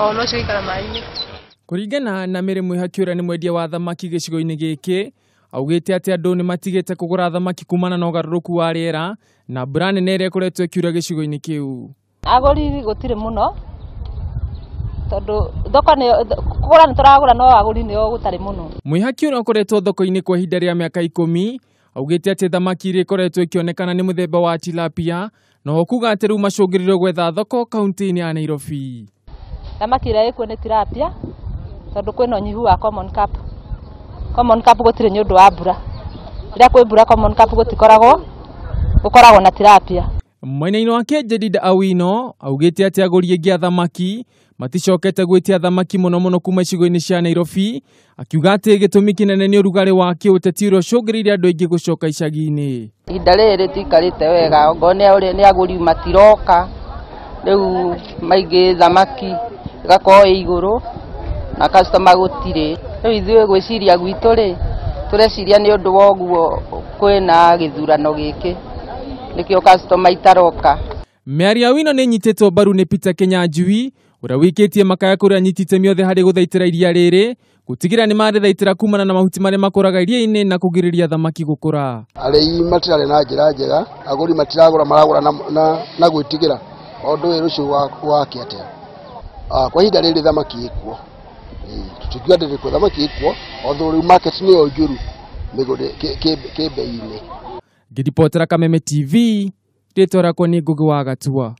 o no cigikara mai-ini. Kuringana na Mary Mwihakiura ni mwendia wa thamaki gicigo-ini giki, augite ati andu ni matigite kugura thamaki kumana na ugaruruku wa riera na mbura nene iria ikoretwo ikiura gicigo-ini kiu. Aguri gutire muno tondu thoko ni kugura ni turagura no aguri ni gutari muno. Mwihakiura ukoretwo thoko-ini kwa ihinda ria miaka 10, augite ati thamaki iria ikoretwo ikionekana ni muthemba wa tilapia, no kuga ati riu macungiriro gwetha thoko kaunti-ini ya Nairobi. Thamaki iria ikuo ni tilapia tondu kwina unyihu wa common carp. Common carp gutire ni undu wa mbura. Ria kwi mbura common carp gukoragwo na tilapia. Mwena-ini wake Jedida Awino augite ati aguri aingi a thamaki maticokete gwitia thamaki muno kuma icigo-ini cia Nairobi, akiuga ati gitumi kinene ni urugari wa kiuteti uria ucungiriire andu aingi gucoka icagi-ini. Ihinda riri tikarite wega ngone uria ni aguri matiroka riu maingi thamaki igakorwo iguru na customer gutire riu ithuĩ gwiciria gwitu ri tureciria ni undu wa uguo kwina githurano giki nikio customer itaroka. Mary Awino ni nyititwo mbaru ni Peter Kenyanjui uria wikitie makaya kuria nyitite miothe hari guthaitira iria riri gutigira ni marithaitira kumana na mahuti maria makuraga iria-ini na kugiriria thamaki gukura. Arei matirari na njira njega, aguri matiragura maragura na gwitigira undu wiru ucio wa kiatia. Kwa ihinda riri thamaki ikuo. Tukiwa ndiko thamaki ikuo, although riu market ni njuru migode ke bei-ini. Ngiripotera Kameme TV, rĩtwa rakwa ni Ngugi wa Gatua.